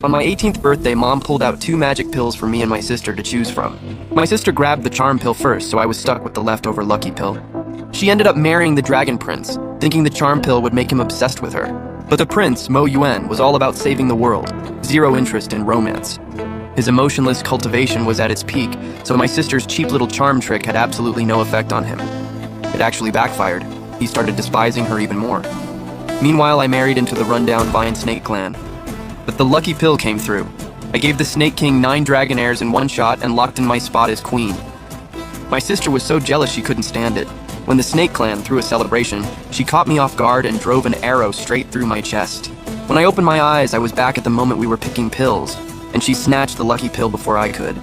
On my 18th birthday, Mom pulled out 2 magic pills for me and my sister to choose from. My sister grabbed the charm pill first, so I was stuck with the leftover lucky pill. She ended up marrying the dragon prince, thinking the charm pill would make him obsessed with her. But the prince, Mo Yuan, was all about saving the world, zero interest in romance. His emotionless cultivation was at its peak, so my sister's cheap little charm trick had absolutely no effect on him. It actually backfired. He started despising her even more. Meanwhile, I married into the rundown Vine Snake clan. But the lucky pill came through. I gave the Snake King 9 dragon heirs in one shot and locked in my spot as queen. My sister was so jealous she couldn't stand it. When the Snake Clan threw a celebration, she caught me off guard and drove an arrow straight through my chest. When I opened my eyes, I was back at the moment we were picking pills, and she snatched the lucky pill before I could.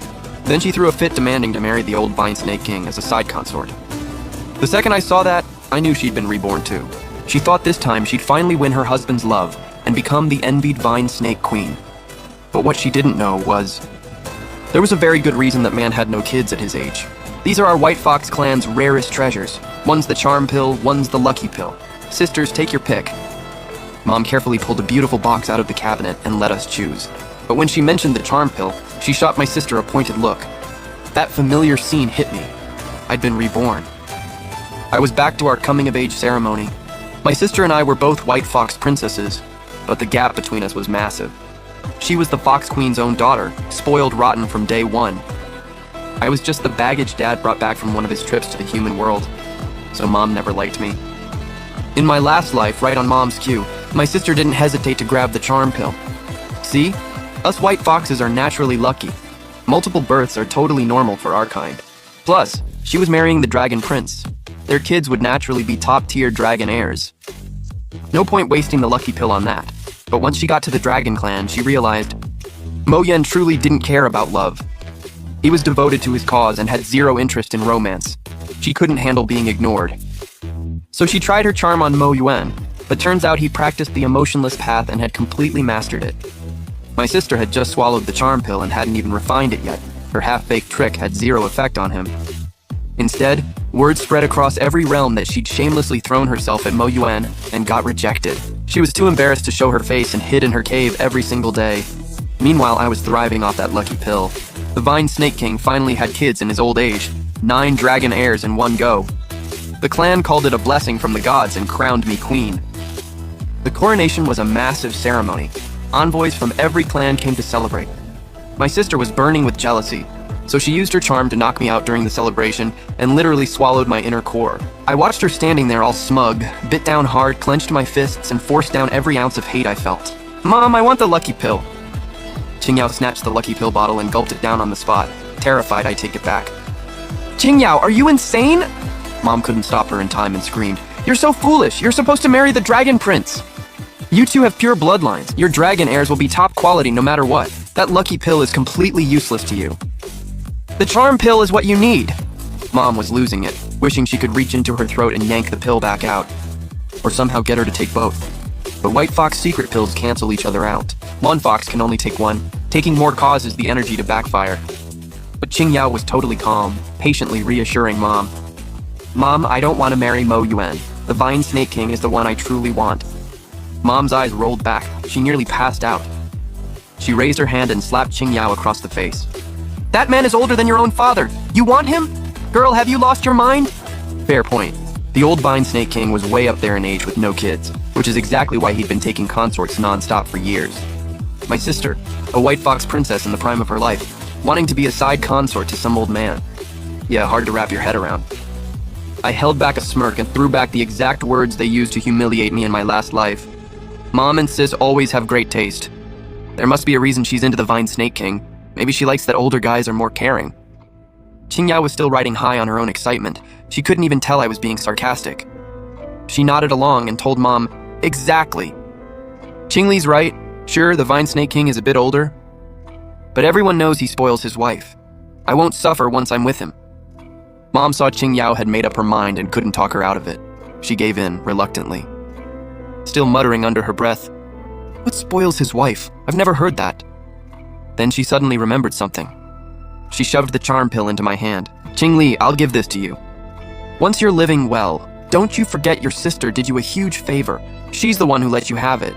Then she threw a fit demanding to marry the old Vine Snake King as a side consort. The second I saw that, I knew she'd been reborn too. She thought this time she'd finally win her husband's love and become the envied Vine Snake Queen. But what she didn't know was, there was a very good reason that man had no kids at his age. These are our White Fox clan's rarest treasures. One's the charm pill, one's the lucky pill. Sisters, take your pick. Mom carefully pulled a beautiful box out of the cabinet and let us choose. But when she mentioned the charm pill, she shot my sister a pointed look. That familiar scene hit me. I'd been reborn. I was back to our coming-of-age ceremony. My sister and I were both White Fox princesses, but the gap between us was massive. She was the Fox Queen's own daughter, spoiled rotten from day one. I was just the baggage Dad brought back from one of his trips to the human world, so Mom never liked me. In my last life, right on Mom's cue, my sister didn't hesitate to grab the charm pill. See? Us White Foxes are naturally lucky. Multiple births are totally normal for our kind. Plus, she was marrying the dragon prince. Their kids would naturally be top-tier dragon heirs. No point wasting the lucky pill on that. But once she got to the dragon clan, she realized Mo Yen truly didn't care about love. He was devoted to his cause and had zero interest in romance. She couldn't handle being ignored. So she tried her charm on Mo Yuan, but turns out he practiced the emotionless path and had completely mastered it. My sister had just swallowed the charm pill and hadn't even refined it yet. Her half-baked trick had zero effect on him. Instead, word spread across every realm that she'd shamelessly thrown herself at Mo Yuan and got rejected. She was too embarrassed to show her face and hid in her cave every single day. Meanwhile, I was thriving off that lucky pill. The Vine Snake King finally had kids in his old age, 9 dragon heirs in one go. The clan called it a blessing from the gods and crowned me queen. The coronation was a massive ceremony. Envoys from every clan came to celebrate. My sister was burning with jealousy, so she used her charm to knock me out during the celebration and literally swallowed my inner core. I watched her standing there all smug, bit down hard, clenched my fists, and forced down every ounce of hate I felt. Mom, I want the lucky pill. Qingyao snatched the lucky pill bottle and gulped it down on the spot. Terrified, I take it back. Qingyao, are you insane? Mom couldn't stop her in time and screamed, "You're so foolish! You're supposed to marry the dragon prince! You two have pure bloodlines. Your dragon heirs will be top quality no matter what. That lucky pill is completely useless to you. The charm pill is what you need." Mom was losing it, wishing she could reach into her throat and yank the pill back out, or somehow get her to take both. But White Fox secret pills cancel each other out. One fox can only take one. Taking more causes the energy to backfire. But Qingyao was totally calm, patiently reassuring Mom. Mom, I don't want to marry Mo Yuan. The Vine Snake King is the one I truly want. Mom's eyes rolled back. She nearly passed out. She raised her hand and slapped Qingyao across the face. That man is older than your own father. You want him? Girl, have you lost your mind? Fair point. The old Vine Snake King was way up there in age with no kids, which is exactly why he'd been taking consorts non-stop for years. My sister, a White Fox princess in the prime of her life, wanting to be a side consort to some old man. Yeah, hard to wrap your head around. I held back a smirk and threw back the exact words they used to humiliate me in my last life. Mom and sis always have great taste. There must be a reason she's into the Vine Snake King. Maybe she likes that older guys are more caring. Qingyao was still riding high on her own excitement. She couldn't even tell I was being sarcastic. She nodded along and told Mom, "Exactly. Qingli's right. Sure, the Vine Snake King is a bit older, but everyone knows he spoils his wife. I won't suffer once I'm with him." Mom saw Qingyao had made up her mind and couldn't talk her out of it. She gave in, reluctantly. Still muttering under her breath, "What spoils his wife? I've never heard that." Then she suddenly remembered something. She shoved the charm pill into my hand. "Qingli, I'll give this to you. Once you're living well, don't you forget your sister did you a huge favor. She's the one who let you have it."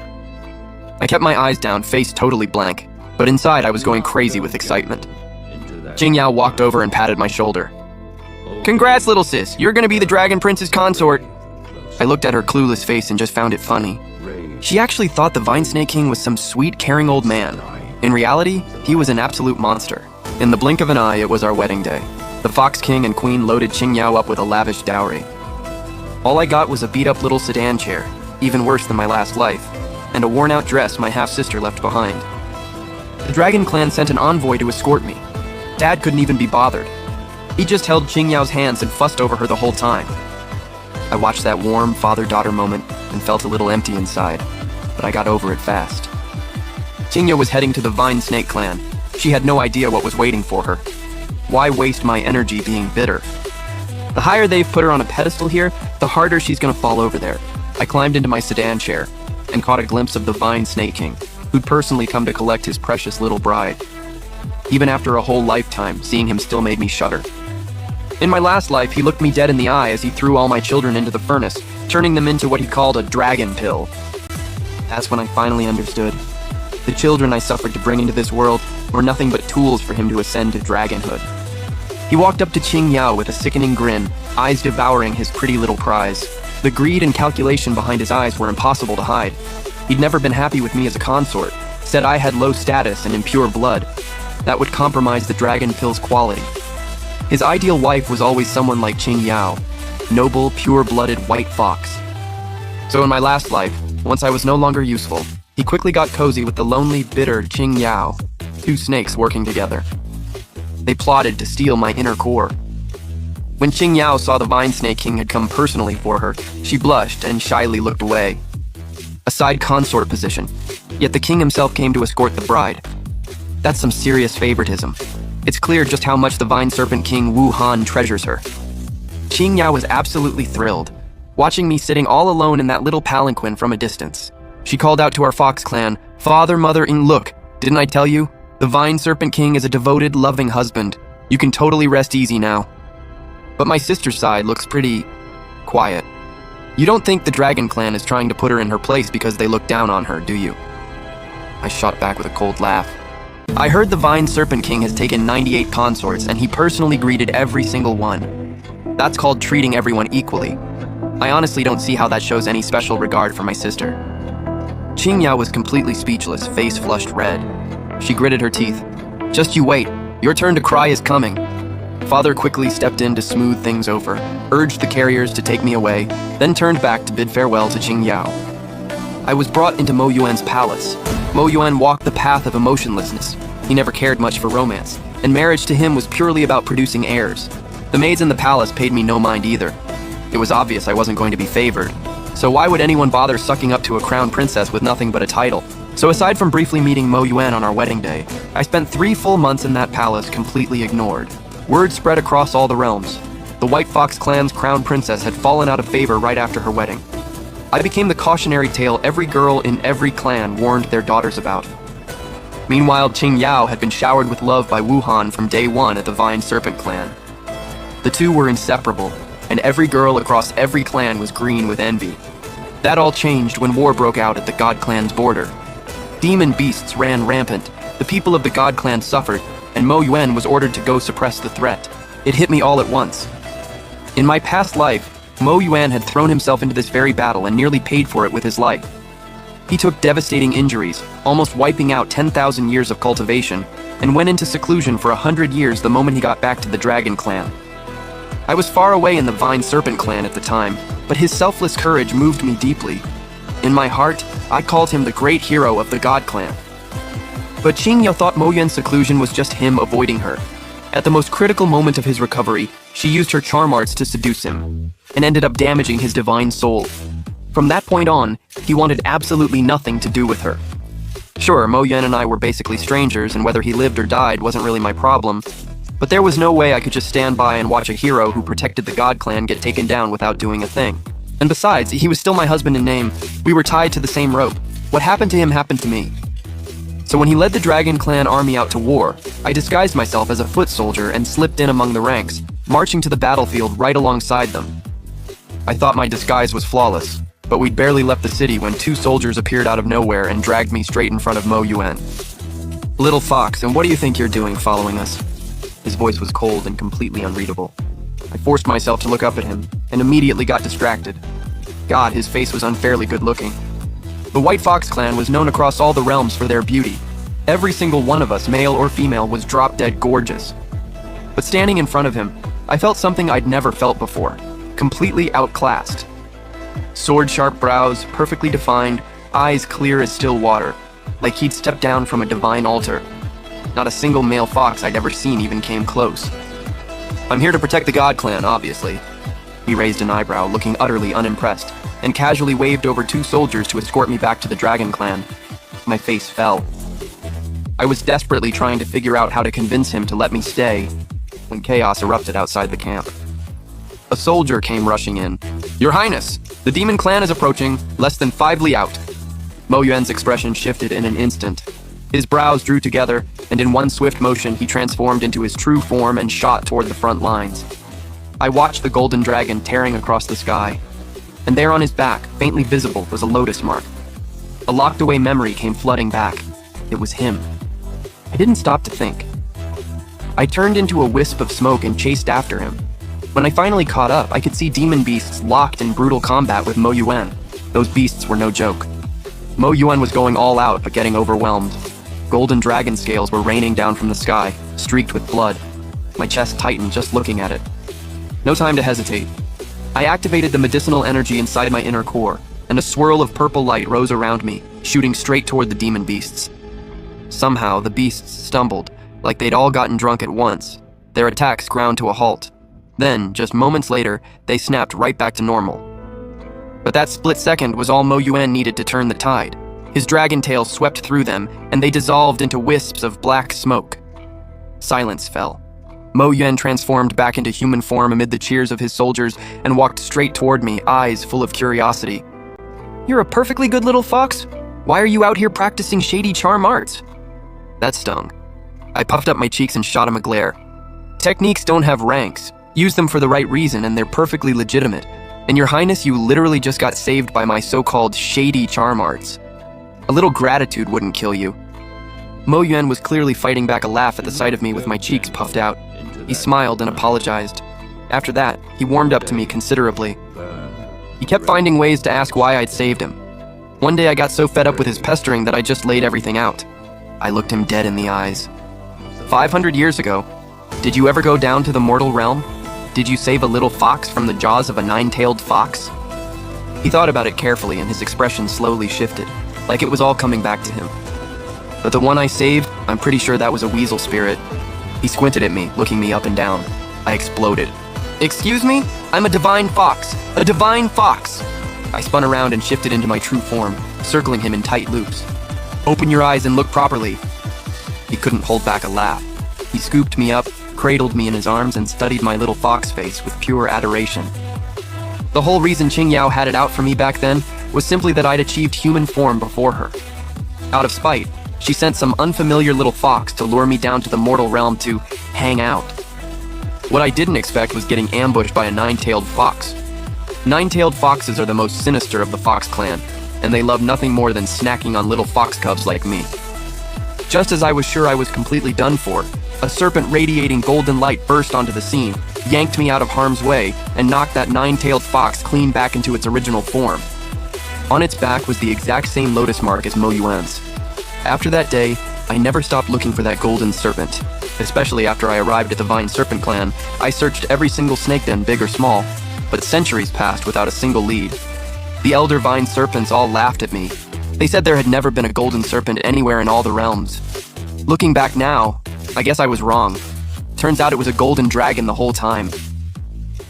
I kept my eyes down, face totally blank, but inside I was going crazy with excitement. Qingyao walked over and patted my shoulder. "Congrats, little sis, you're gonna be the Dragon Prince's consort." I looked at her clueless face and just found it funny. She actually thought the Vine Snake King was some sweet, caring old man. In reality, he was an absolute monster. In the blink of an eye, it was our wedding day. The Fox King and Queen loaded Qingyao up with a lavish dowry. All I got was a beat-up little sedan chair, even worse than my last life, and a worn-out dress my half-sister left behind. The Dragon Clan sent an envoy to escort me. Dad couldn't even be bothered. He just held Qingyao's hands and fussed over her the whole time. I watched that warm father-daughter moment and felt a little empty inside, but I got over it fast. Qingyao was heading to the Vine Snake Clan. She had no idea what was waiting for her. Why waste my energy being bitter? The higher they've put her on a pedestal here, the harder she's gonna fall over there. I climbed into my sedan chair and caught a glimpse of the Vine Snake King, who'd personally come to collect his precious little bride. Even after a whole lifetime, seeing him still made me shudder. In my last life, he looked me dead in the eye as he threw all my children into the furnace, turning them into what he called a dragon pill. That's when I finally understood. The children I suffered to bring into this world were nothing but tools for him to ascend to dragonhood. He walked up to Qingyao with a sickening grin, eyes devouring his pretty little prize. The greed and calculation behind his eyes were impossible to hide. He'd never been happy with me as a consort, said I had low status and impure blood. That would compromise the dragon pill's quality. His ideal wife was always someone like Qingyao, noble, pure-blooded white fox. So in my last life, once I was no longer useful, he quickly got cozy with the lonely, bitter Qingyao, two snakes working together. They plotted to steal my inner core. When Qingyao saw the Vine Snake King had come personally for her, she blushed and shyly looked away. A side consort position, yet the king himself came to escort the bride. That's some serious favoritism. It's clear just how much the Vine Serpent King Wu Han treasures her. Qingyao was absolutely thrilled, watching me sitting all alone in that little palanquin from a distance. She called out to our Fox clan, "Father, Mother, and look, didn't I tell you? The Vine Serpent King is a devoted, loving husband. You can totally rest easy now." But my sister's side looks pretty quiet. You don't think the Dragon Clan is trying to put her in her place because they look down on her, do you? I shot back with a cold laugh. I heard the Vine Serpent King has taken 98 consorts and he personally greeted every single one. That's called treating everyone equally. I honestly don't see how that shows any special regard for my sister. Qingyao was completely speechless, face flushed red. She gritted her teeth. "Just you wait, your turn to cry is coming." Father quickly stepped in to smooth things over, urged the carriers to take me away, then turned back to bid farewell to Qingyao. I was brought into Mo Yuan's palace. Mo Yuan walked the path of emotionlessness. He never cared much for romance, and marriage to him was purely about producing heirs. The maids in the palace paid me no mind either. It was obvious I wasn't going to be favored, so why would anyone bother sucking up to a crown princess with nothing but a title? So aside from briefly meeting Mo Yuan on our wedding day, I spent 3 full months in that palace completely ignored. Word spread across all the realms. The White Fox clan's crown princess had fallen out of favor right after her wedding. I became the cautionary tale every girl in every clan warned their daughters about. Meanwhile, Qingyao had been showered with love by Wu Han from day one at the Vine Serpent clan. The two were inseparable, and every girl across every clan was green with envy. That all changed when war broke out at the God clan's border. Demon beasts ran rampant, the people of the God clan suffered, and Mo Yuan was ordered to go suppress the threat. It hit me all at once. In my past life, Mo Yuan had thrown himself into this very battle and nearly paid for it with his life. He took devastating injuries, almost wiping out 10,000 years of cultivation, and went into seclusion for 100 years the moment he got back to the Dragon Clan. I was far away in the Vine Serpent clan at the time, but his selfless courage moved me deeply. In my heart, I called him the great hero of the God clan. But Qingyao thought Mo Yuan's seclusion was just him avoiding her. At the most critical moment of his recovery, she used her charm arts to seduce him, and ended up damaging his divine soul. From that point on, he wanted absolutely nothing to do with her. Sure, Mo Yuan and I were basically strangers, and whether he lived or died wasn't really my problem, but there was no way I could just stand by and watch a hero who protected the God clan get taken down without doing a thing. And besides, he was still my husband in name. We were tied to the same rope. What happened to him happened to me. So when he led the Dragon Clan army out to war, I disguised myself as a foot soldier and slipped in among the ranks, marching to the battlefield right alongside them. I thought my disguise was flawless. but we'd barely left the city when two soldiers appeared out of nowhere and dragged me straight in front of Mo Yuan. "Little fox, and what do you think you're doing following us?" His voice was cold and completely unreadable. I forced myself to look up at him, and immediately got distracted. God, his face was unfairly good-looking. The White Fox clan was known across all the realms for their beauty. Every single one of us, male or female, was drop-dead gorgeous. But standing in front of him, I felt something I'd never felt before, completely outclassed. Sword-sharp brows, perfectly defined, eyes clear as still water, like he'd stepped down from a divine altar. Not a single male fox I'd ever seen even came close. "I'm here to protect the God Clan, obviously." He raised an eyebrow, looking utterly unimpressed, and casually waved over two soldiers to escort me back to the Dragon Clan. My face fell. I was desperately trying to figure out how to convince him to let me stay, when chaos erupted outside the camp. A soldier came rushing in. "Your Highness, the Demon Clan is approaching, less than 5 li out." Mo Yuan's expression shifted in an instant. His brows drew together, and in one swift motion he transformed into his true form and shot toward the front lines. I watched the golden dragon tearing across the sky, and there on his back, faintly visible, was a lotus mark. A locked-away memory came flooding back. It was him. I didn't stop to think. I turned into a wisp of smoke and chased after him. When I finally caught up, I could see demon beasts locked in brutal combat with Mo Yuan. Those beasts were no joke. Mo Yuan was going all out, but getting overwhelmed. Golden dragon scales were raining down from the sky, streaked with blood. My chest tightened just looking at it. No time to hesitate. I activated the medicinal energy inside my inner core, and a swirl of purple light rose around me, shooting straight toward the demon beasts. Somehow, the beasts stumbled, like they'd all gotten drunk at once. Their attacks ground to a halt. Then, just moments later, they snapped right back to normal. But that split second was all Mo Yuan needed to turn the tide. His dragon tail swept through them, and they dissolved into wisps of black smoke. Silence fell. Mo Yuan transformed back into human form amid the cheers of his soldiers and walked straight toward me, eyes full of curiosity. "You're a perfectly good little fox? Why are you out here practicing shady charm arts?" That stung. I puffed up my cheeks and shot him a glare. "Techniques don't have ranks. Use them for the right reason, and they're perfectly legitimate. And Your Highness, you literally just got saved by my so-called shady charm arts. A little gratitude wouldn't kill you." Mo Yuan was clearly fighting back a laugh at the sight of me with my cheeks puffed out. He smiled and apologized. After that, he warmed up to me considerably. He kept finding ways to ask why I'd saved him. One day I got so fed up with his pestering that I just laid everything out. I looked him dead in the eyes. 500 years ago, did you ever go down to the mortal realm? Did you save a little fox from the jaws of a 9-tailed fox? He thought about it carefully and his expression slowly shifted, like it was all coming back to him. But the one I saved, I'm pretty sure that was a weasel spirit. He squinted at me, looking me up and down. I exploded. "Excuse me? I'm a divine fox! A divine fox!" I spun around and shifted into my true form, circling him in tight loops. "Open your eyes and look properly." He couldn't hold back a laugh. He scooped me up, cradled me in his arms, and studied my little fox face with pure adoration. The whole reason Qing Yao had it out for me back then was simply that I'd achieved human form before her. Out of spite, she sent some unfamiliar little fox to lure me down to the mortal realm to hang out. What I didn't expect was getting ambushed by a 9-tailed fox. 9-tailed foxes are the most sinister of the Fox clan, and they love nothing more than snacking on little fox cubs like me. Just as I was sure I was completely done for, a serpent radiating golden light burst onto the scene, yanked me out of harm's way, and knocked that 9-tailed fox clean back into its original form. On its back was the exact same lotus mark as Mo Yuan's. After that day, I never stopped looking for that golden serpent. Especially after I arrived at the Vine Serpent clan, I searched every single snake den, big or small, but centuries passed without a single lead. The elder Vine Serpents all laughed at me. They said there had never been a golden serpent anywhere in all the realms. Looking back now, I guess I was wrong. Turns out it was a golden dragon the whole time.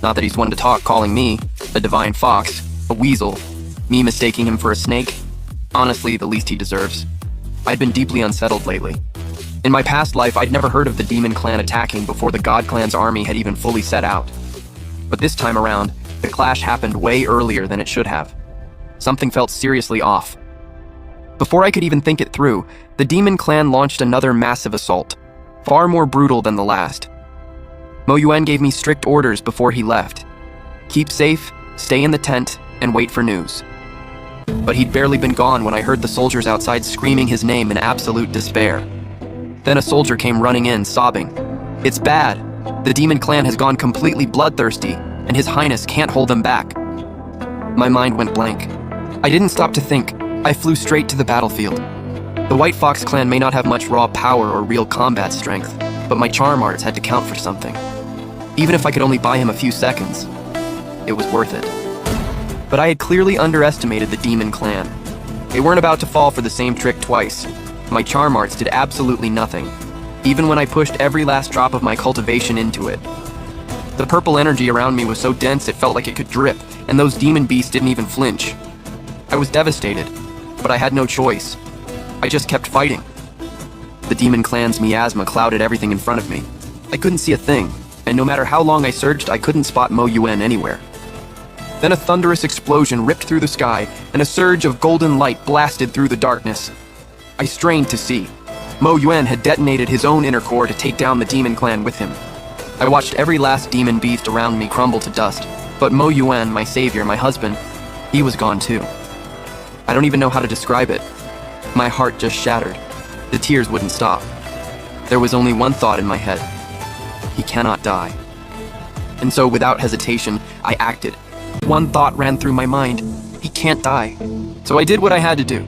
Not that he's one to talk, calling me a divine fox, a weasel, me mistaking him for a snake. Honestly, the least he deserves. I'd been deeply unsettled lately. In my past life, I'd never heard of the Demon Clan attacking before the God Clan's army had even fully set out. But this time around, the clash happened way earlier than it should have. Something felt seriously off. Before I could even think it through, the Demon Clan launched another massive assault, far more brutal than the last. Mo Yuan gave me strict orders before he left. Keep safe, stay in the tent, and wait for news. But he'd barely been gone when I heard the soldiers outside screaming his name in absolute despair. Then a soldier came running in, sobbing. "It's bad. The demon clan has gone completely bloodthirsty, and His Highness can't hold them back." My mind went blank. I didn't stop to think. I flew straight to the battlefield. The White Fox clan may not have much raw power or real combat strength, but my charm arts had to count for something. Even if I could only buy him a few seconds, it was worth it. But I had clearly underestimated the demon clan. They weren't about to fall for the same trick twice. My charm arts did absolutely nothing, even when I pushed every last drop of my cultivation into it. The purple energy around me was so dense it felt like it could drip, and those demon beasts didn't even flinch. I was devastated, but I had no choice. I just kept fighting. The demon clan's miasma clouded everything in front of me. I couldn't see a thing, and no matter how long I searched, I couldn't spot Mo Yuan anywhere. Then a thunderous explosion ripped through the sky, and a surge of golden light blasted through the darkness. I strained to see. Mo Yuan had detonated his own inner core to take down the demon clan with him. I watched every last demon beast around me crumble to dust, but Mo Yuan, my savior, my husband, he was gone too. I don't even know how to describe it. My heart just shattered. The tears wouldn't stop. There was only one thought in my head. He cannot die. And so, without hesitation, I acted. One thought ran through my mind. He can't die. So I did what I had to do.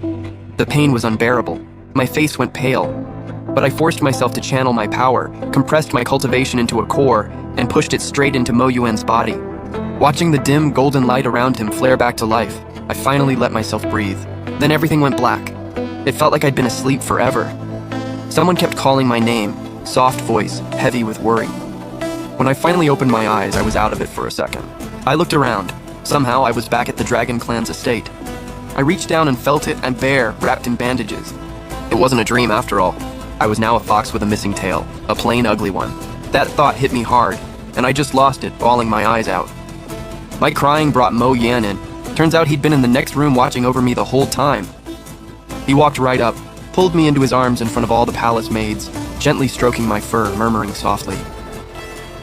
The pain was unbearable. My face went pale. But I forced myself to channel my power, compressed my cultivation into a core, and pushed it straight into Mo Yuan's body. Watching the dim, golden light around him flare back to life, I finally let myself breathe. Then everything went black. It felt like I'd been asleep forever. Someone kept calling my name, soft voice, heavy with worry. When I finally opened my eyes, I was out of it for a second. I looked around. Somehow, I was back at the Dragon Clan's estate. I reached down and felt it, and bare, wrapped in bandages. It wasn't a dream after all. I was now a fox with a missing tail, a plain ugly one. That thought hit me hard, and I just lost it, bawling my eyes out. My crying brought Mo Yan in. Turns out he'd been in the next room watching over me the whole time. He walked right up, pulled me into his arms in front of all the palace maids, gently stroking my fur, murmuring softly,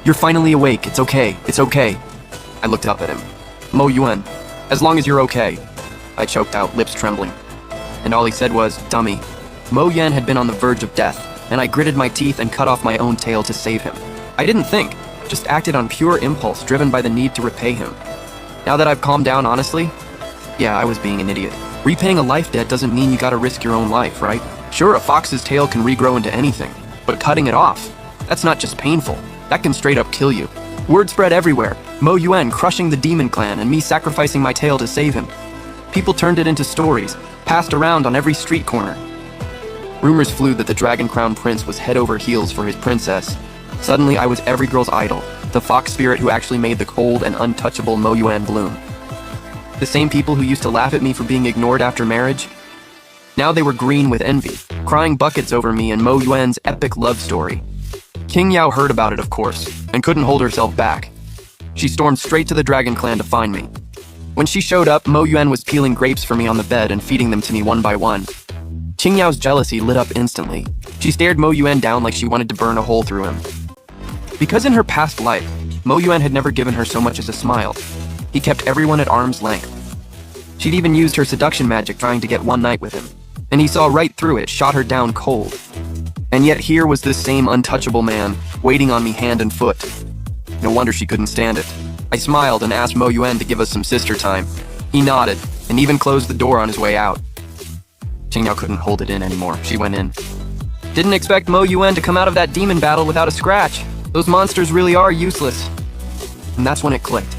"You're finally awake, it's okay, it's okay." I looked up at him. "Mo Yuan, as long as you're okay." I choked out, lips trembling. And all he said was, "Dummy." Mo Yan had been on the verge of death, and I gritted my teeth and cut off my own tail to save him. I didn't think, just acted on pure impulse driven by the need to repay him. Now that I've calmed down, honestly, yeah, I was being an idiot. Repaying a life debt doesn't mean you gotta risk your own life, right? Sure, a fox's tail can regrow into anything, but cutting it off, that's not just painful, that can straight up kill you. Word spread everywhere, Mo Yuan crushing the demon clan and me sacrificing my tail to save him. People turned it into stories, passed around on every street corner. Rumors flew that the Dragon Crown Prince was head over heels for his princess. Suddenly I was every girl's idol, the fox spirit who actually made the cold and untouchable Mo Yuan bloom. The same people who used to laugh at me for being ignored after marriage? Now they were green with envy, crying buckets over me and Mo Yuan's epic love story. King Yao heard about it, of course, and couldn't hold herself back. She stormed straight to the Dragon Clan to find me. When she showed up, Mo Yuan was peeling grapes for me on the bed and feeding them to me one by one. Qing Yao's jealousy lit up instantly. She stared Mo Yuan down like she wanted to burn a hole through him. Because in her past life, Mo Yuan had never given her so much as a smile. He kept everyone at arm's length. She'd even used her seduction magic trying to get one night with him, and he saw right through it, shot her down cold. And yet here was this same untouchable man, waiting on me hand and foot. No wonder she couldn't stand it. I smiled and asked Mo Yuan to give us some sister time. He nodded, and even closed the door on his way out. Qing Yao couldn't hold it in anymore. She went in. Didn't expect Mo Yuan to come out of that demon battle without a scratch. Those monsters really are useless. And that's when it clicked.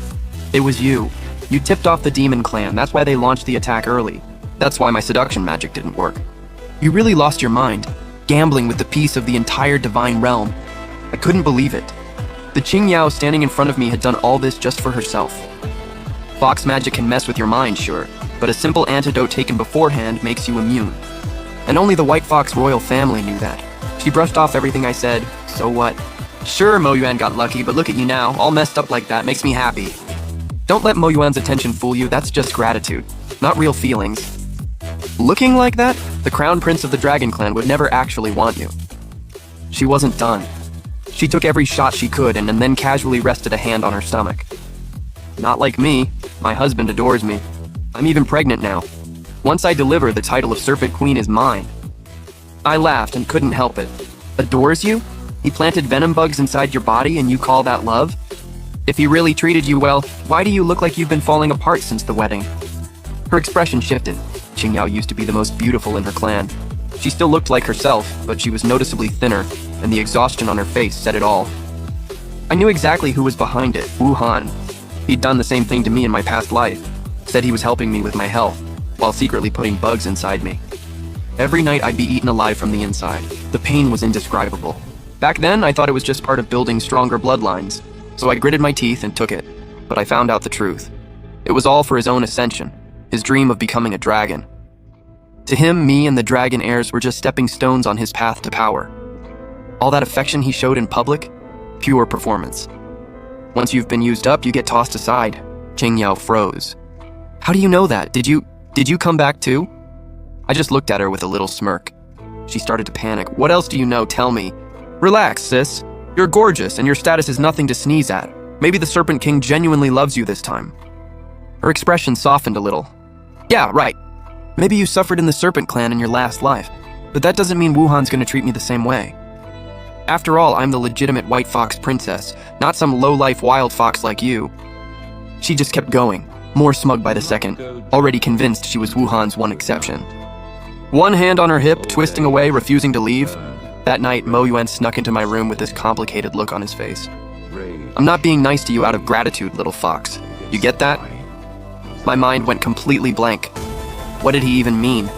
It was you. You tipped off the demon clan. That's why they launched the attack early. That's why my seduction magic didn't work. You really lost your mind, gambling with the peace of the entire divine realm. I couldn't believe it. The Qing Yao standing in front of me had done all this just for herself. Fox magic can mess with your mind, sure, but a simple antidote taken beforehand makes you immune. And only the White Fox royal family knew that. She brushed off everything I said. So what? Sure, Mo Yuan got lucky, but look at you now, all messed up like that makes me happy. Don't let Mo Yuan's attention fool you, that's just gratitude, not real feelings. Looking like that, the Crown Prince of the Dragon Clan would never actually want you. She wasn't done. She took every shot she could and then casually rested a hand on her stomach. Not like me. My husband adores me. I'm even pregnant now. Once I deliver, the title of Serpent Queen is mine. I laughed and couldn't help it. Adores you? He planted venom bugs inside your body and you call that love? If he really treated you well, why do you look like you've been falling apart since the wedding? Her expression shifted. Qingyao used to be the most beautiful in her clan. She still looked like herself, but she was noticeably thinner, and the exhaustion on her face said it all. I knew exactly who was behind it, Wu Han. He'd done the same thing to me in my past life, said he was helping me with my health, while secretly putting bugs inside me. Every night I'd be eaten alive from the inside. The pain was indescribable. Back then, I thought it was just part of building stronger bloodlines, so I gritted my teeth and took it, but I found out the truth. It was all for his own ascension, his dream of becoming a dragon. To him, me and the dragon heirs were just stepping stones on his path to power. All that affection he showed in public, pure performance. Once you've been used up, you get tossed aside. Qingyao froze. How do you know that? Did you come back too? I just looked at her with a little smirk. She started to panic. What else do you know? Tell me. Relax, sis. You're gorgeous, and your status is nothing to sneeze at. Maybe the Serpent King genuinely loves you this time. Her expression softened a little. Yeah, right. Maybe you suffered in the Serpent Clan in your last life, but that doesn't mean Wuhan's gonna treat me the same way. After all, I'm the legitimate White Fox princess, not some low-life wild fox like you. She just kept going, more smug by the second, already convinced she was Wuhan's one exception. One hand on her hip, twisting away, refusing to leave. That night, Mo Yuan snuck into my room with this complicated look on his face. I'm not being nice to you out of gratitude, little fox. You get that? My mind went completely blank. What did he even mean?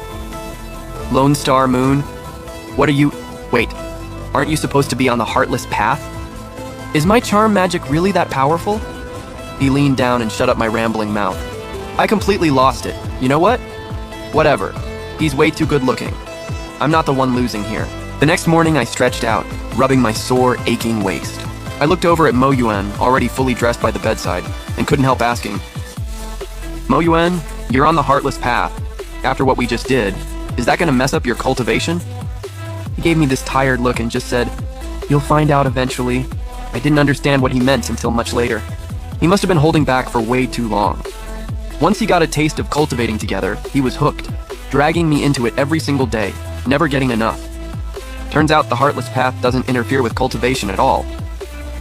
Lone Star Moon? What are you... Wait, aren't you supposed to be on the Heartless Path? Is my charm magic really that powerful? He leaned down and shut up my rambling mouth. I completely lost it. You know what? Whatever. He's way too good looking. I'm not the one losing here. The next morning I stretched out, rubbing my sore, aching waist. I looked over at Mo Yuan, already fully dressed by the bedside, and couldn't help asking, Mo Yuan, you're on the Heartless Path. After what we just did, is that gonna mess up your cultivation? He gave me this tired look and just said, you'll find out eventually. I didn't understand what he meant until much later. He must have been holding back for way too long. Once he got a taste of cultivating together, he was hooked, dragging me into it every single day, never getting enough. Turns out the Heartless Path doesn't interfere with cultivation at all.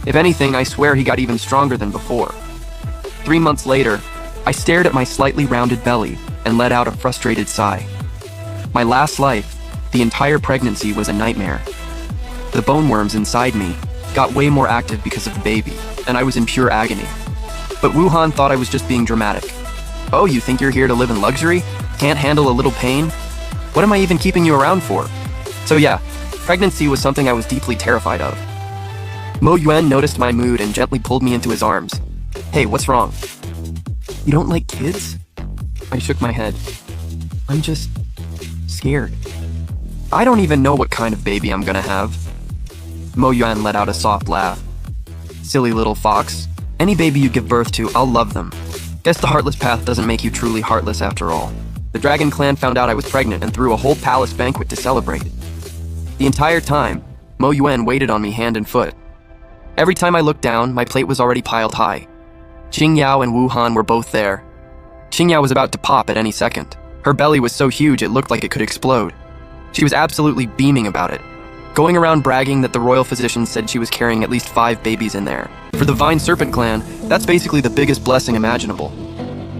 If anything, I swear he got even stronger than before. 3 months later, I stared at my slightly rounded belly and let out a frustrated sigh. My last life, the entire pregnancy, was a nightmare. The bone worms inside me got way more active because of the baby, and I was in pure agony. But Wuhan thought I was just being dramatic. Oh, you think you're here to live in luxury? Can't handle a little pain? What am I even keeping you around for? So yeah, pregnancy was something I was deeply terrified of. Mo Yuan noticed my mood and gently pulled me into his arms. Hey, what's wrong? You don't like kids? I shook my head. I'm just scared. I don't even know what kind of baby I'm gonna have. Mo Yuan let out a soft laugh. Silly little fox. Any baby you give birth to, I'll love them. Guess the Heartless Path doesn't make you truly heartless after all. The Dragon Clan found out I was pregnant and threw a whole palace banquet to celebrate. The entire time, Mo Yuan waited on me hand and foot. Every time I looked down, my plate was already piled high. Qingyao and Wuhan were both there. Qingyao was about to pop at any second. Her belly was so huge it looked like it could explode. She was absolutely beaming about it, going around bragging that the royal physician said she was carrying at least 5 babies in there. For the Vine Serpent Clan, that's basically the biggest blessing imaginable.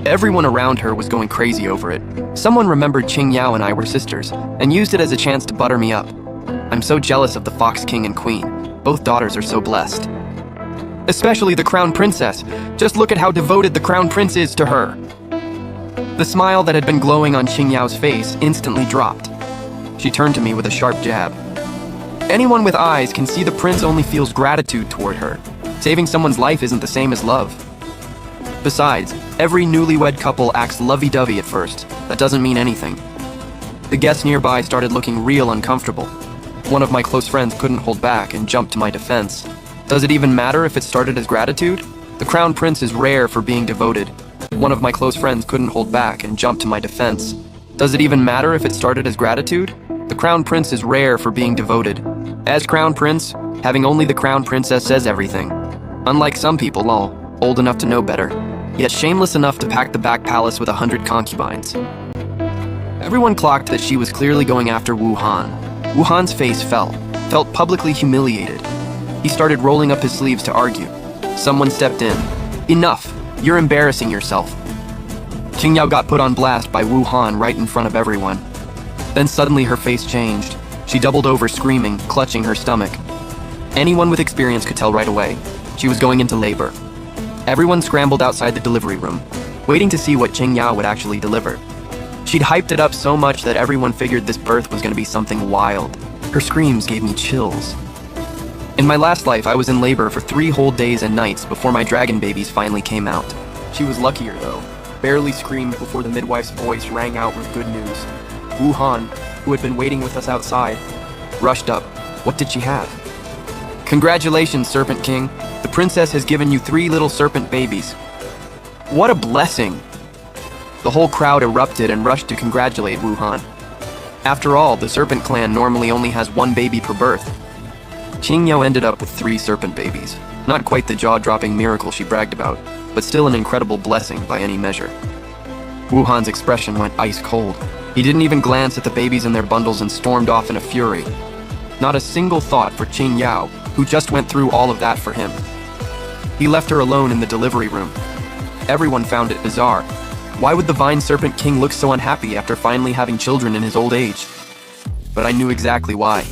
Everyone around her was going crazy over it. Someone remembered Qingyao and I were sisters, and used it as a chance to butter me up. I'm so jealous of the Fox King and Queen. Both daughters are so blessed. Especially the Crown Princess. Just look at how devoted the Crown Prince is to her. The smile that had been glowing on Qingyao's face instantly dropped. She turned to me with a sharp jab. Anyone with eyes can see the prince only feels gratitude toward her. Saving someone's life isn't the same as love. Besides, every newlywed couple acts lovey-dovey at first. That doesn't mean anything. The guests nearby started looking real uncomfortable. One of my close friends couldn't hold back and jumped to my defense. Does it even matter if it started as gratitude? The Crown Prince is rare for being devoted. One of my close friends couldn't hold back and jumped to my defense. Does it even matter if it started as gratitude? The Crown Prince is rare for being devoted. As Crown Prince, having only the Crown Princess says everything. Unlike some people, all old enough to know better, yet shameless enough to pack the back palace with 100 concubines. Everyone clocked that she was clearly going after Wuhan. Wuhan's face felt publicly humiliated. He started rolling up his sleeves to argue. Someone stepped in. Enough! You're embarrassing yourself. Qingyao got put on blast by Wuhan right in front of everyone. Then suddenly her face changed. She doubled over screaming, clutching her stomach. Anyone with experience could tell right away. She was going into labor. Everyone scrambled outside the delivery room, waiting to see what Qingyao would actually deliver. She'd hyped it up so much that everyone figured this birth was going to be something wild. Her screams gave me chills. In my last life, I was in labor for 3 whole days and nights before my dragon babies finally came out. She was luckier though. Barely screamed before the midwife's voice rang out with good news. Wuhan, who had been waiting with us outside, rushed up. What did she have? Congratulations, Serpent King. The princess has given you 3 little serpent babies. What a blessing! The whole crowd erupted and rushed to congratulate Wuhan. After all, the serpent clan normally only has 1 baby per birth. Qingyao ended up with 3 serpent babies. Not quite the jaw-dropping miracle she bragged about, but still an incredible blessing by any measure. Wuhan's expression went ice cold. He didn't even glance at the babies in their bundles and stormed off in a fury. Not a single thought for Qingyao, who just went through all of that for him. He left her alone in the delivery room. Everyone found it bizarre. Why would the Vine Serpent King look so unhappy after finally having children in his old age? But I knew exactly why.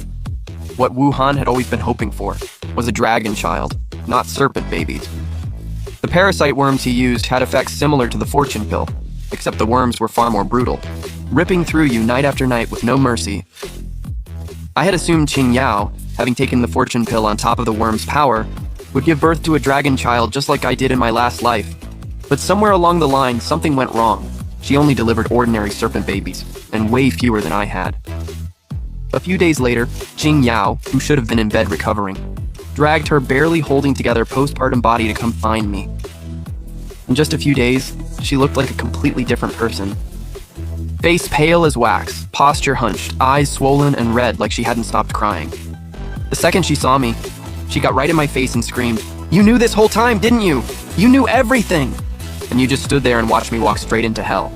What Wuhan had always been hoping for was a dragon child, not serpent babies. The parasite worms he used had effects similar to the fortune pill, except the worms were far more brutal, ripping through you night after night with no mercy. I had assumed Qingyao, having taken the fortune pill on top of the worm's power, would give birth to a dragon child just like I did in my last life. But somewhere along the line, something went wrong. She only delivered ordinary serpent babies, and way fewer than I had. A few days later, Qingyao, who should have been in bed recovering, dragged her barely holding together postpartum body to come find me. In just a few days, she looked like a completely different person. Face pale as wax, posture hunched, eyes swollen and red like she hadn't stopped crying. The second she saw me, she got right in my face and screamed, "You knew this whole time, didn't you? You knew everything! And you just stood there and watched me walk straight into hell."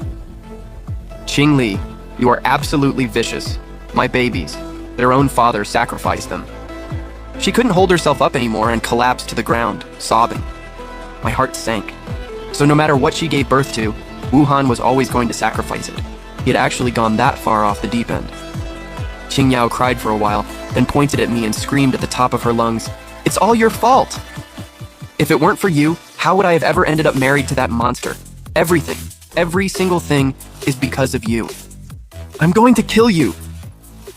Qingli, you are absolutely vicious. My babies, their own father sacrificed them. She couldn't hold herself up anymore and collapsed to the ground, sobbing. My heart sank. So no matter what she gave birth to, Wuhan was always going to sacrifice it. He had actually gone that far off the deep end. Qingyao cried for a while, then pointed at me and screamed at the top of her lungs, "It's all your fault! If it weren't for you, how would I have ever ended up married to that monster? Everything, every single thing is because of you. I'm going to kill you!"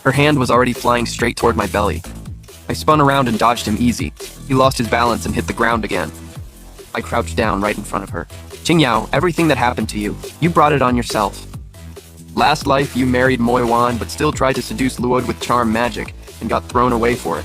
Her hand was already flying straight toward my belly. I spun around and dodged him easy. He lost his balance and hit the ground again. I crouched down right in front of her. "Qingyao, everything that happened to you, you brought it on yourself. Last life, you married Moiwan, but still tried to seduce Luod with charm magic, and got thrown away for it.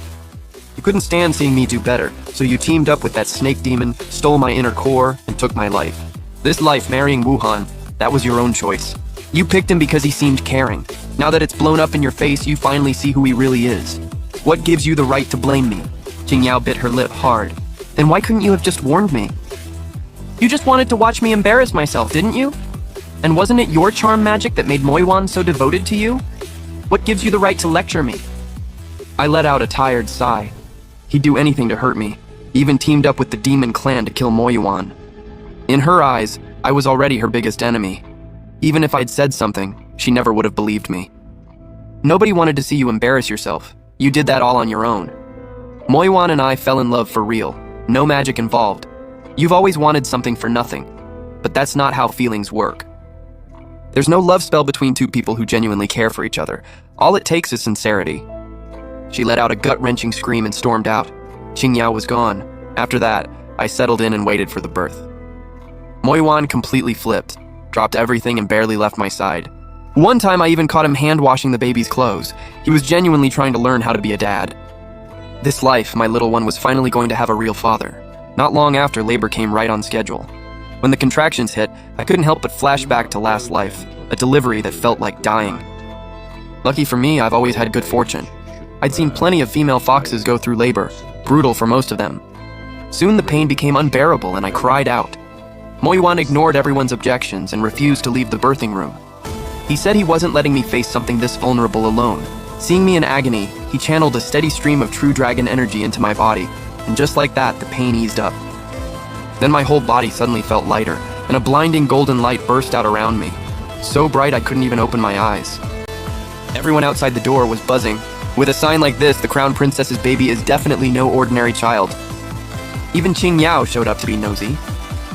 You couldn't stand seeing me do better, so you teamed up with that snake demon, stole my inner core, and took my life. This life, marrying Wuhan, that was your own choice. You picked him because he seemed caring. Now that it's blown up in your face, you finally see who he really is. What gives you the right to blame me?" Qingyao bit her lip hard. "Then why couldn't you have just warned me? You just wanted to watch me embarrass myself, didn't you? And wasn't it your charm magic that made Moiwan so devoted to you? What gives you the right to lecture me?" I let out a tired sigh. He'd do anything to hurt me. He even teamed up with the demon clan to kill Moiwan. In her eyes, I was already her biggest enemy. Even if I'd said something, she never would have believed me. Nobody wanted to see you embarrass yourself. You did that all on your own. Moiwan and I fell in love for real. No magic involved. You've always wanted something for nothing. But that's not how feelings work. There's no love spell between 2 people who genuinely care for each other. All it takes is sincerity." She let out a gut-wrenching scream and stormed out. Qingyao was gone. After that, I settled in and waited for the birth. Moiwan completely flipped, dropped everything and barely left my side. One time I even caught him hand-washing the baby's clothes. He was genuinely trying to learn how to be a dad. This life, my little one was finally going to have a real father. Not long after, labor came right on schedule. When the contractions hit, I couldn't help but flash back to last life, a delivery that felt like dying. Lucky for me, I've always had good fortune. I'd seen plenty of female foxes go through labor, brutal for most of them. Soon the pain became unbearable and I cried out. Moiwan ignored everyone's objections and refused to leave the birthing room. He said he wasn't letting me face something this vulnerable alone. Seeing me in agony, he channeled a steady stream of true dragon energy into my body, and just like that, the pain eased up. Then my whole body suddenly felt lighter, and a blinding golden light burst out around me, so bright I couldn't even open my eyes. Everyone outside the door was buzzing. With a sign like this, the crown princess's baby is definitely no ordinary child. Even Qing Yao showed up to be nosy.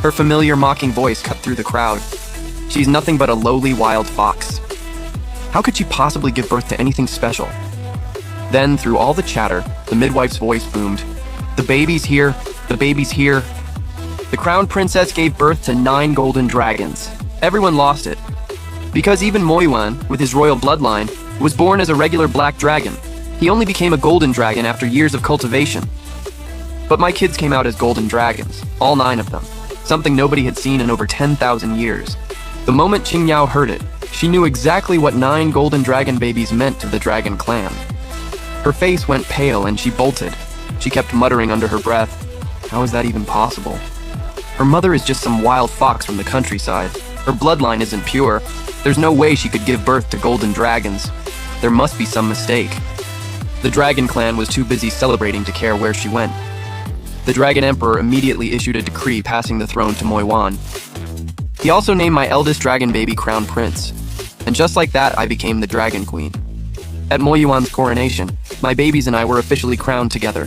Her familiar mocking voice cut through the crowd. She's nothing but a lowly wild fox. How could she possibly give birth to anything special? Then, through all the chatter, the midwife's voice boomed. "The baby's here! The baby's here!" The crown princess gave birth to 9 golden dragons. Everyone lost it. Because even Moyuan, with his royal bloodline, was born as a regular black dragon. He only became a golden dragon after years of cultivation. But my kids came out as golden dragons, all 9 of them, something nobody had seen in over 10,000 years. The moment Qing Yao heard it, she knew exactly what 9 golden dragon babies meant to the dragon clan. Her face went pale and she bolted. She kept muttering under her breath, "How is that even possible? Her mother is just some wild fox from the countryside. Her bloodline isn't pure. There's no way she could give birth to golden dragons. There must be some mistake." The dragon clan was too busy celebrating to care where she went. The dragon emperor immediately issued a decree passing the throne to Moyuan. He also named my eldest dragon baby crown prince. And just like that, I became the dragon queen. At Moyuan's coronation, my babies and I were officially crowned together.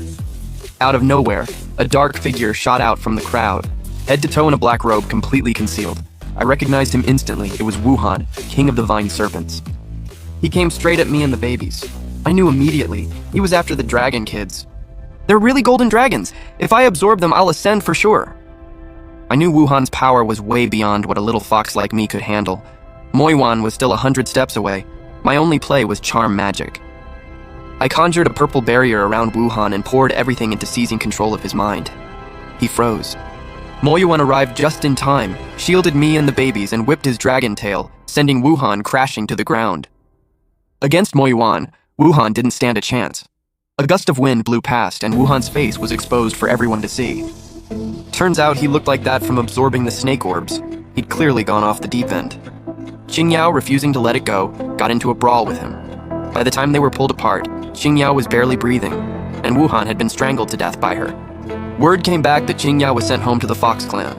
Out of nowhere, a dark figure shot out from the crowd, head to toe in a black robe completely concealed. I recognized him instantly. It was Wuhan, king of the vine serpents. He came straight at me and the babies. I knew immediately. He was after the dragon kids. They're really golden dragons. If I absorb them, I'll ascend for sure. I knew Wuhan's power was way beyond what a little fox like me could handle. Moyuan was still 100 steps away. My only play was charm magic. I conjured a purple barrier around Wuhan and poured everything into seizing control of his mind. He froze. Moyuan arrived just in time, shielded me and the babies, and whipped his dragon tail, sending Wuhan crashing to the ground. Against Moyuan, Wuhan didn't stand a chance. A gust of wind blew past, and Wuhan's face was exposed for everyone to see. Turns out he looked like that from absorbing the snake orbs. He'd clearly gone off the deep end. Qing Yao, refusing to let it go, got into a brawl with him. By the time they were pulled apart, Qing Yao was barely breathing, and Wuhan had been strangled to death by her. Word came back that Qing Yao was sent home to the Fox clan.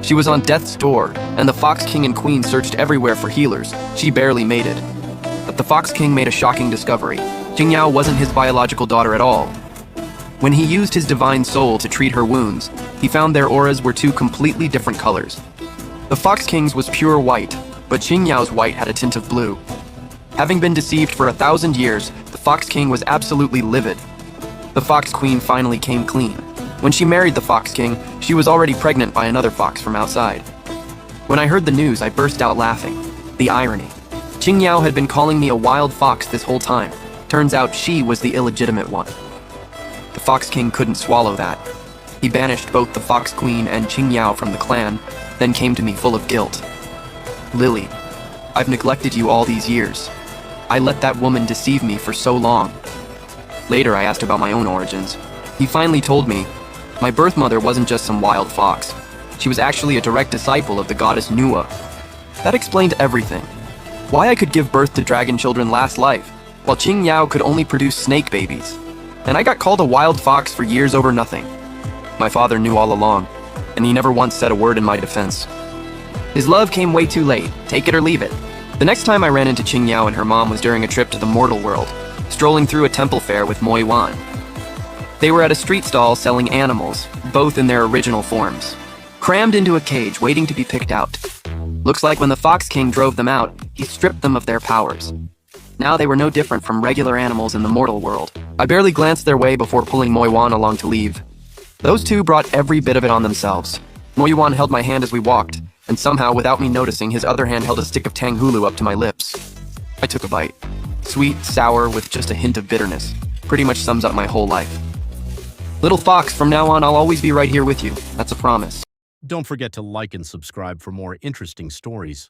She was on death's door, and the Fox King and Queen searched everywhere for healers. She barely made it. But the Fox King made a shocking discovery. Qing Yao wasn't his biological daughter at all. When he used his divine soul to treat her wounds, he found their auras were 2 completely different colors. The Fox King's was pure white, but Qing Yao's white had a tint of blue. Having been deceived for 1,000 years, the Fox King was absolutely livid. The Fox Queen finally came clean. When she married the Fox King, she was already pregnant by another fox from outside. When I heard the news, I burst out laughing. The irony. Qing Yao had been calling me a wild fox this whole time. Turns out she was the illegitimate one. The Fox King couldn't swallow that. He banished both the Fox Queen and Qing Yao from the clan, then came to me full of guilt. "Lily, I've neglected you all these years. I let that woman deceive me for so long." Later, I asked about my own origins. He finally told me, my birth mother wasn't just some wild fox. She was actually a direct disciple of the goddess Nua. That explained everything. Why I could give birth to dragon children last life, while Qing Yao could only produce snake babies. And I got called a wild fox for years over nothing. My father knew all along, and he never once said a word in my defense. His love came way too late, take it or leave it. The next time I ran into Qing Yao and her mom was during a trip to the mortal world, strolling through a temple fair with Moi Wan. They were at a street stall selling animals, both in their original forms, crammed into a cage waiting to be picked out. Looks like when the Fox King drove them out, he stripped them of their powers. Now they were no different from regular animals in the mortal world. I barely glanced their way before pulling Moi Wan along to leave. Those two brought every bit of it on themselves. Moi Wan held my hand as we walked, and somehow, without me noticing, his other hand held a stick of tang hulu up to my lips. I took a bite. Sweet, sour, with just a hint of bitterness. Pretty much sums up my whole life. Little Fox, from now on I'll always be right here with you. That's a promise. Don't forget to like and subscribe for more interesting stories.